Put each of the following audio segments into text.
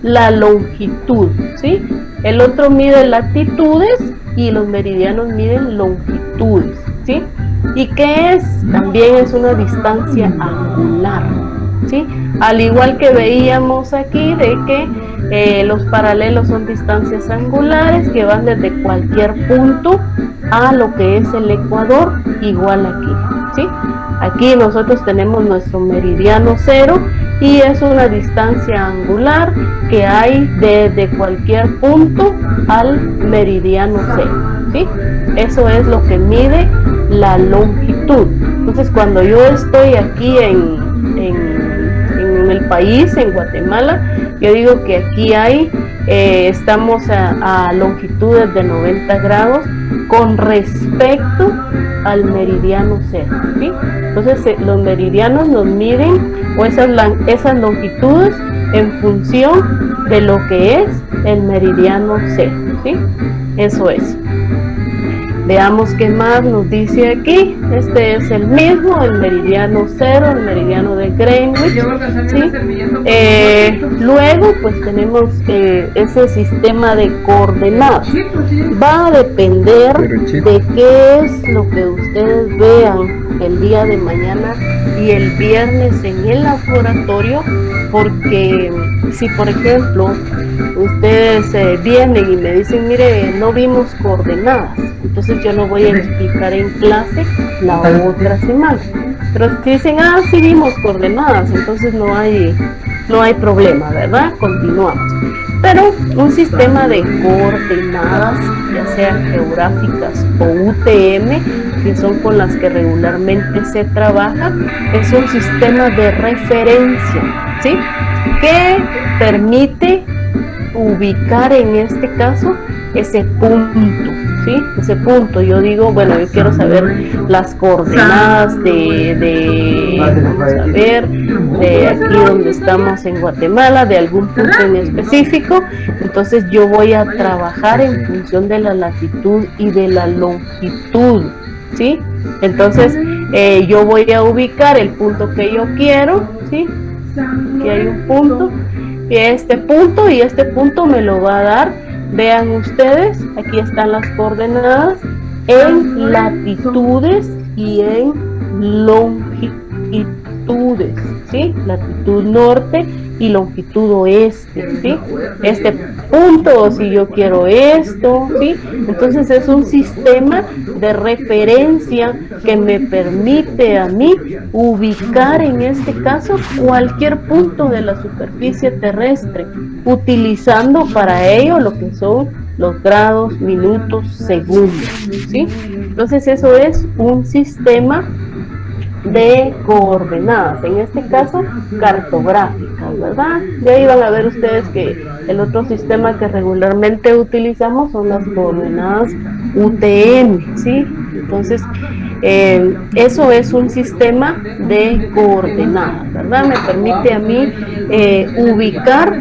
la longitud, ¿sí? El otro mide latitudes y los meridianos miden longitudes, ¿sí? ¿Y qué es? También es una distancia angular, ¿sí? Al igual que veíamos aquí de que los paralelos son distancias angulares que van desde cualquier punto a lo que es el ecuador, igual aquí, ¿sí? Aquí nosotros tenemos nuestro meridiano cero y es una distancia angular que hay desde cualquier punto al meridiano cero, ¿sí? Eso es lo que mide la longitud. Entonces, cuando yo estoy aquí en el país, en Guatemala, yo digo que aquí estamos a longitudes de 90 grados con respecto al meridiano cero, ¿sí? Entonces los meridianos nos miden o esas longitudes en función de lo que es el meridiano cero, ¿sí? Eso es. Veamos qué más nos dice aquí. Este es el mismo, el meridiano cero, el meridiano de Greenwich, ¿sí? Luego pues tenemos ese sistema de coordenadas. Va a depender de qué es lo que ustedes vean el día de mañana y el viernes en el laboratorio, porque si por ejemplo ustedes vienen y me dicen, mire, no vimos coordenadas, entonces yo lo voy a explicar en clase la otra semana. Pero si dicen, sí vimos coordenadas, entonces no hay problema, ¿verdad? Continuamos. Pero un sistema de coordenadas, ya sean geográficas o UTM, que son con las que regularmente se trabaja, es un sistema de referencia, ¿sí? Que permite ubicar en este caso ese punto, ¿sí? Ese punto, yo digo, bueno, yo quiero saber las coordenadas vamos a ver, de aquí donde estamos en Guatemala, de algún punto en específico, entonces yo voy a trabajar en función de la latitud y de la longitud, ¿sí? Entonces yo voy a ubicar el punto que yo quiero, ¿sí? Aquí hay un punto, y este punto me lo va a dar, vean ustedes, aquí están las coordenadas en latitudes y en longitudes, ¿sí? Latitud norte y longitud oeste, ¿sí? Este punto, si yo quiero esto, ¿sí? Entonces es un sistema de referencia que me permite a mí ubicar en este caso cualquier punto de la superficie terrestre, utilizando para ello lo que son los grados, minutos, segundos, ¿sí? Entonces eso es un sistema de coordenadas, en este caso cartográficas, ¿verdad? De ahí van a ver ustedes que el otro sistema que regularmente utilizamos son las coordenadas UTM, ¿sí? Entonces eso es un sistema de coordenadas, ¿verdad? Me permite a mí ubicar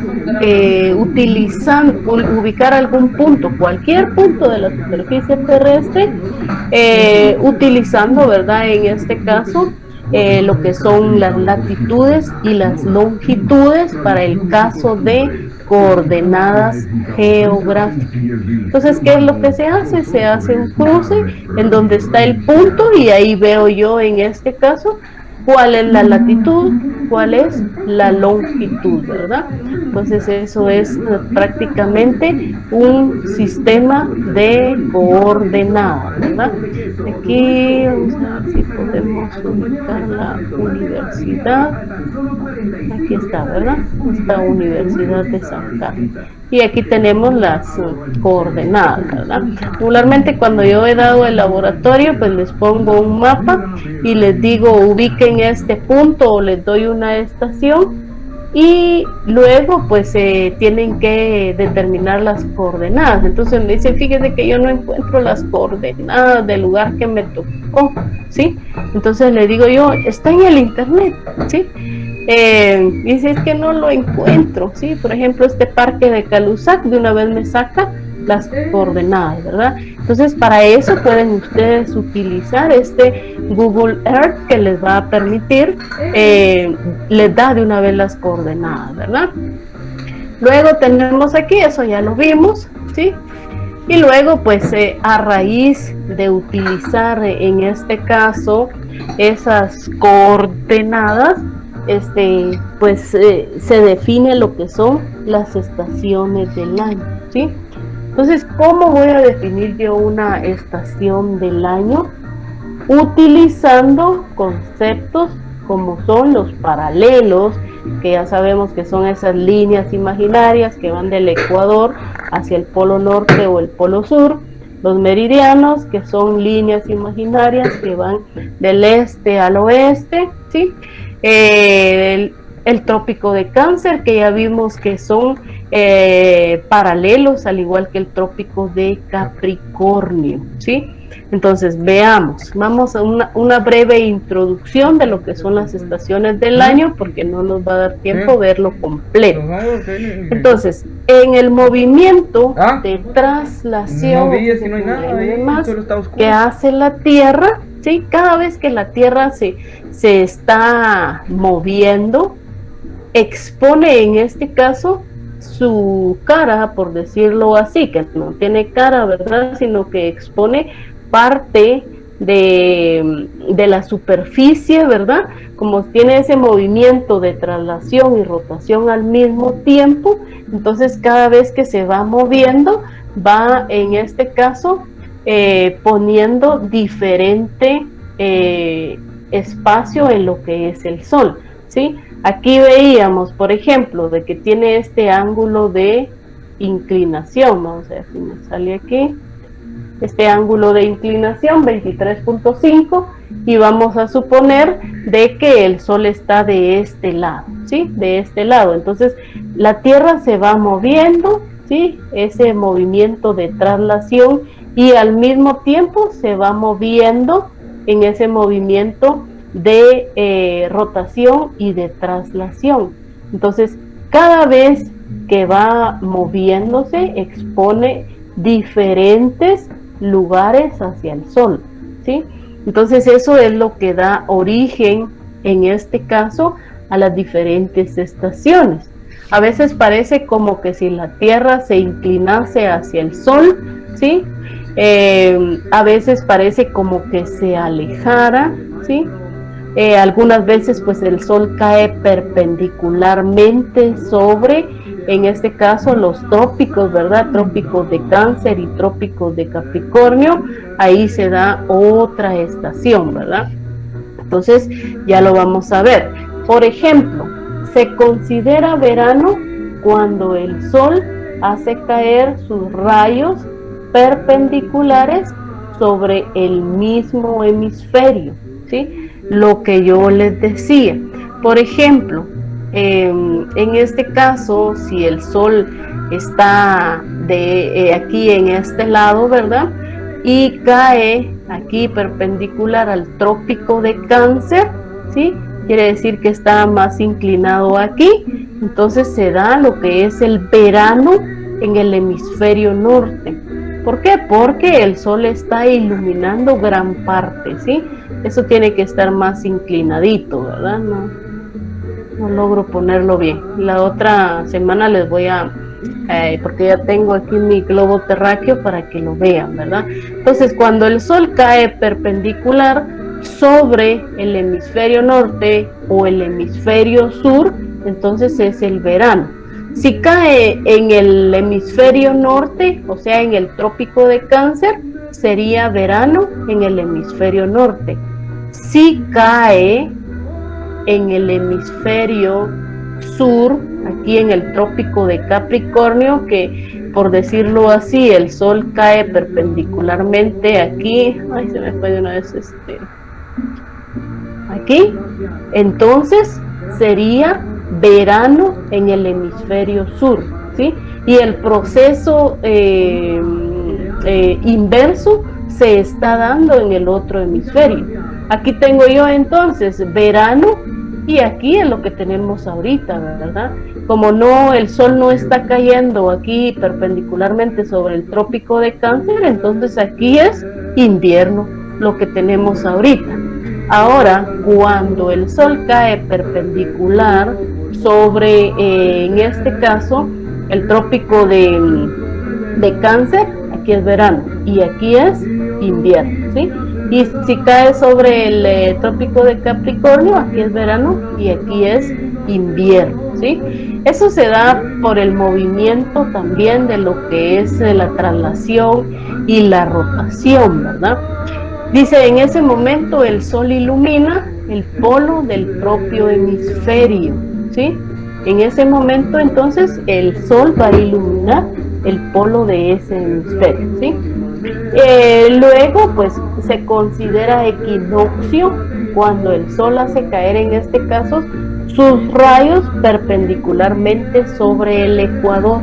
algún punto, cualquier punto de la superficie terrestre, utilizando, ¿verdad? En este caso, lo que son las latitudes y las longitudes para el caso de coordenadas geográficas. Entonces, ¿qué es lo que se hace? Se hace un cruce en donde está el punto y ahí veo yo en este caso cuál es la latitud, cuál es la longitud, ¿verdad? Entonces eso es prácticamente un sistema de coordenadas, ¿verdad? Aquí vamos a ver si podemos ubicar la universidad. Aquí está, ¿verdad? Esta Universidad de San Carlos. Y aquí tenemos las coordenadas, ¿verdad? Regularmente cuando yo he dado el laboratorio, pues les pongo un mapa y les digo ubiquen este punto o les doy una estación y luego pues tienen que determinar las coordenadas. Entonces me dicen, fíjese que yo no encuentro las coordenadas del lugar que me tocó, ¿sí? Entonces le digo yo, está en el internet, ¿sí? Dice, es que no lo encuentro, ¿sí? Por ejemplo, este parque de Calusac de una vez me saca las coordenadas, ¿verdad? Entonces, para eso pueden ustedes utilizar este Google Earth que les va a permitir, les da de una vez las coordenadas, ¿verdad? Luego tenemos aquí, eso ya lo vimos, ¿sí? Y luego, pues, a raíz de utilizar en este caso esas coordenadas, pues se define lo que son las estaciones del año, ¿sí? Entonces, ¿cómo voy a definir yo una estación del año? Utilizando conceptos como son los paralelos, que ya sabemos que son esas líneas imaginarias que van del ecuador hacia el polo norte o el polo sur, los meridianos, que son líneas imaginarias que van del este al oeste, ¿sí? El trópico de Cáncer, que ya vimos que son paralelos, al igual que el trópico de Capricornio, ¿sí? Entonces, veamos, vamos a una breve introducción de lo que son las estaciones del año, porque no nos va a dar tiempo verlo completo. Entonces, en el movimiento de traslación que hace la Tierra, ¿sí? Cada vez que la Tierra se está moviendo, expone en este caso su cara, por decirlo así, que no tiene cara, ¿verdad? Sino que expone parte de la superficie, ¿verdad? Como tiene ese movimiento de traslación y rotación al mismo tiempo, entonces cada vez que se va moviendo, va en este caso poniendo diferente espacio en lo que es el Sol, ¿sí? Aquí veíamos, por ejemplo, de que tiene este ángulo de inclinación, vamos a ver si me sale aquí, este ángulo de inclinación 23.5, y vamos a suponer de que el Sol está de este lado, ¿sí? De este lado, entonces la Tierra se va moviendo, ¿sí? Ese movimiento de traslación, y al mismo tiempo se va moviendo en ese movimiento de rotación y de traslación. Entonces, cada vez que va moviéndose, expone diferentes lugares hacia el Sol, ¿sí? Entonces, eso es lo que da origen, en este caso, a las diferentes estaciones. A veces parece como que si la Tierra se inclinase hacia el Sol, ¿sí? A veces parece como que se alejara, ¿sí? Algunas veces pues el Sol cae perpendicularmente sobre, en este caso, los trópicos, ¿verdad? Trópicos de Cáncer y trópicos de Capricornio, ahí se da otra estación, ¿verdad? Entonces ya lo vamos a ver. Por ejemplo, se considera verano cuando el Sol hace caer sus rayos perpendiculares sobre el mismo hemisferio, ¿sí? Lo que yo les decía. Por ejemplo, en este caso, si el Sol está aquí en este lado, ¿verdad? Y cae aquí perpendicular al trópico de Cáncer, ¿sí? Quiere decir que está más inclinado aquí, entonces se da lo que es el verano en el hemisferio norte. ¿Por qué? Porque el Sol está iluminando gran parte, ¿sí? Eso tiene que estar más inclinadito, ¿verdad? No logro ponerlo bien. La otra semana les voy a, porque ya tengo aquí mi globo terráqueo para que lo vean, ¿verdad? Entonces, cuando el Sol cae perpendicular sobre el hemisferio norte o el hemisferio sur, entonces es el verano. Si cae en el hemisferio norte, o sea, en el trópico de Cáncer, sería verano en el hemisferio norte. Si cae en el hemisferio sur, aquí en el trópico de Capricornio, que por decirlo así, el Sol cae perpendicularmente aquí, ay, se me fue de una vez aquí, entonces sería verano en el hemisferio sur, ¿sí? Y el proceso inverso se está dando en el otro hemisferio. Aquí tengo yo entonces verano, y aquí es lo que tenemos ahorita, ¿verdad? Como no, el Sol no está cayendo aquí perpendicularmente sobre el trópico de Cáncer, entonces aquí es invierno, lo que tenemos ahorita. Ahora, cuando el Sol cae perpendicular sobre, en este caso, el trópico de Cáncer, aquí es verano y aquí es invierno, ¿sí? Y si cae sobre el trópico de Capricornio, aquí es verano y aquí es invierno, ¿sí? Eso se da por el movimiento también de lo que es la traslación y la rotación, ¿verdad? Dice, en ese momento el sol ilumina el polo del propio hemisferio, ¿sí? En ese momento entonces el sol va a iluminar el polo de ese hemisferio, ¿sí? Luego pues se considera equinoccio cuando el sol hace caer en este caso sus rayos perpendicularmente sobre el ecuador,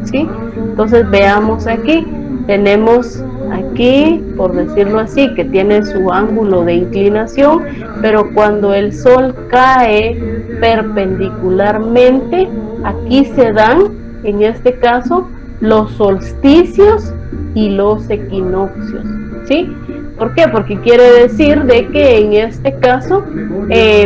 ¿sí? Entonces veamos aquí, tenemos aquí, por decirlo así, que tiene su ángulo de inclinación, pero cuando el sol cae perpendicularmente, aquí se dan, en este caso, los solsticios y los equinoccios, ¿sí? ¿Por qué? Porque quiere decir de que en este caso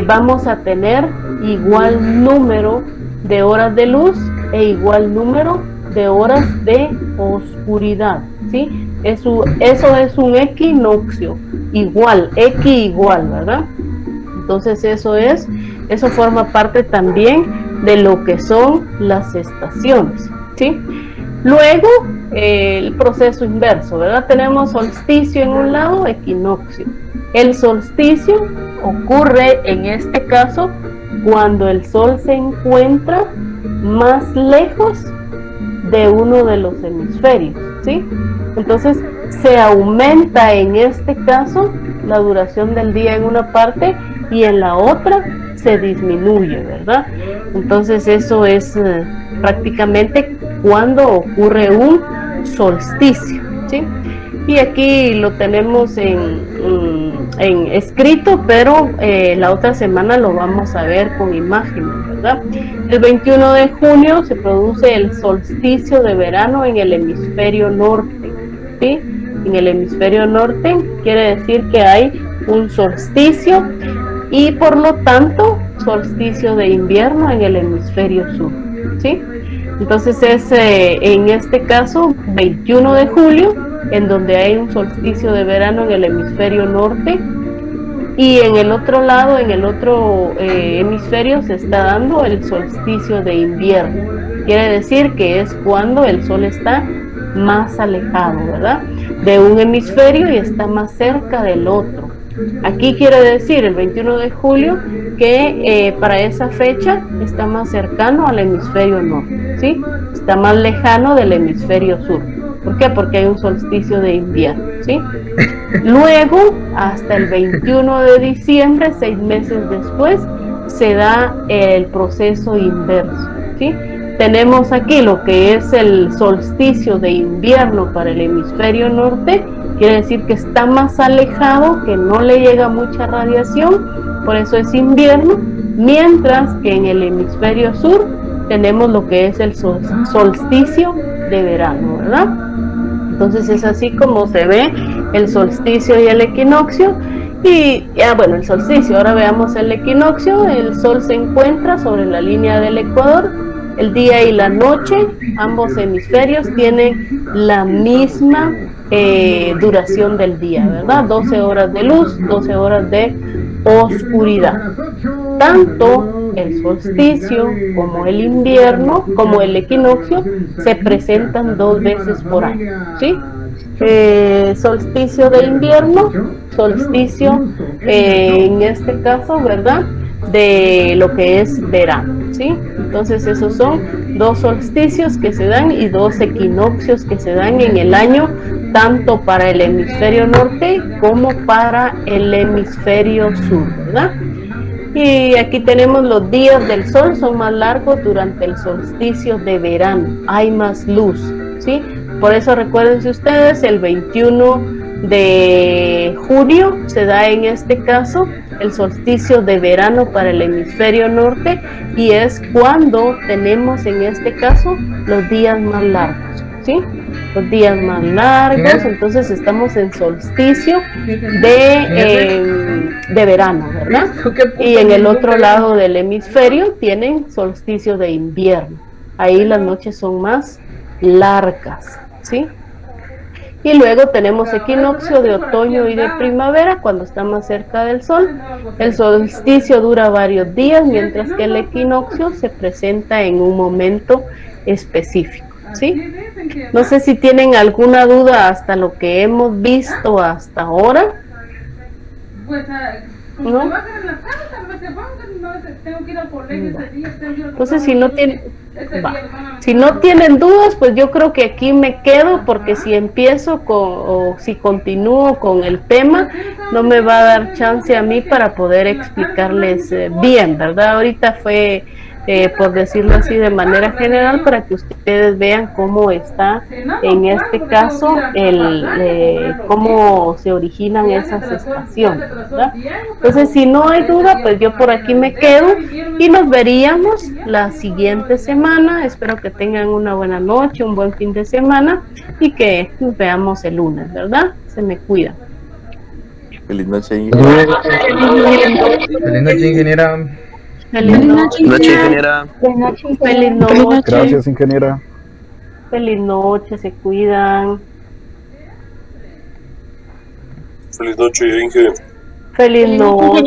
vamos a tener igual número de horas de luz e igual número de horas de oscuridad, ¿sí? Eso es un equinoccio, igual, igual, ¿verdad? Entonces eso forma parte también de lo que son las estaciones, ¿sí? Luego, el proceso inverso, ¿verdad? Tenemos solsticio en un lado, equinoccio. El solsticio ocurre en este caso cuando el sol se encuentra más lejos de uno de los hemisferios, ¿sí? Entonces se aumenta en este caso la duración del día en una parte y en la otra se disminuye, ¿verdad? Entonces eso es prácticamente cuando ocurre un solsticio, ¿sí? Y aquí lo tenemos en escrito, pero la otra semana lo vamos a ver con imágenes, ¿verdad? El 21 de junio se produce el solsticio de verano en el hemisferio norte, ¿sí? En el hemisferio norte quiere decir que hay un solsticio y por lo tanto solsticio de invierno en el hemisferio sur, ¿sí? Entonces es en este caso 21 de julio en donde hay un solsticio de verano en el hemisferio norte y en el otro lado, en el otro hemisferio se está dando el solsticio de invierno. Quiere decir que es cuando el sol está más alejado, ¿verdad? De un hemisferio y está más cerca del otro. Aquí quiere decir el 21 de julio que para esa fecha está más cercano al hemisferio norte, ¿sí? Está más lejano del hemisferio sur. ¿Por qué? Porque hay un solsticio de invierno, ¿sí? Luego, hasta el 21 de diciembre, 6 meses después, se da el proceso inverso, ¿sí? Tenemos aquí lo que es el solsticio de invierno para el hemisferio norte, quiere decir que está más alejado, que no le llega mucha radiación, por eso es invierno, mientras que en el hemisferio sur tenemos lo que es el solsticio de verano, ¿verdad? Entonces es así como se ve el solsticio y el equinoccio. Y bueno, el solsticio, ahora veamos el equinoccio. El sol se encuentra sobre la línea del ecuador, el día y la noche, ambos hemisferios tienen la misma duración del día, ¿verdad? 12 horas de luz, 12 horas de oscuridad. Tanto el solsticio como el invierno, como el equinoccio, se presentan 2 veces por año, ¿sí? Solsticio de invierno, solsticio en este caso, ¿verdad? De lo que es verano, ¿sí? Entonces esos son 2 solsticios que se dan y 2 equinoccios que se dan en el año, tanto para el hemisferio norte como para el hemisferio sur, ¿verdad? Y aquí tenemos los días del sol, son más largos durante el solsticio de verano, hay más luz, ¿sí? Por eso recuérdense ustedes, el 21 de junio se da en este caso el solsticio de verano para el hemisferio norte y es cuando tenemos en este caso los días más largos, ¿sí? Los días más largos, entonces estamos en solsticio de verano, ¿verdad? Y en el otro lado del hemisferio tienen solsticio de invierno. ahí las noches son más largas, ¿sí? Y luego tenemos equinoccio de otoño y de primavera, cuando está más cerca del sol. El solsticio dura varios días, mientras que el equinoccio se presenta en un momento específico, ¿sí? No sé si tienen alguna duda hasta lo que hemos visto hasta ahora. ¿No? Entonces, si no tienen dudas, pues yo creo que aquí me quedo, porque si empiezo o si continúo con el tema, no me va a dar chance a mí para poder explicarles bien, ¿verdad? Ahorita fue, por decirlo así, de manera general, para que ustedes vean cómo está, en este caso, cómo se originan esas estaciones, ¿verdad? Entonces, si no hay duda, pues yo por aquí me quedo y nos veríamos la siguiente semana. Espero que tengan una buena noche, un buen fin de semana y que nos veamos el lunes, ¿verdad? Se me cuida. Feliz noche, ingeniera. Feliz noche, ingeniera. Feliz noche, ingeniera. Feliz noche. Gracias, ingeniera. Feliz noche, se cuidan. Feliz noche, ingeniera. Feliz noche.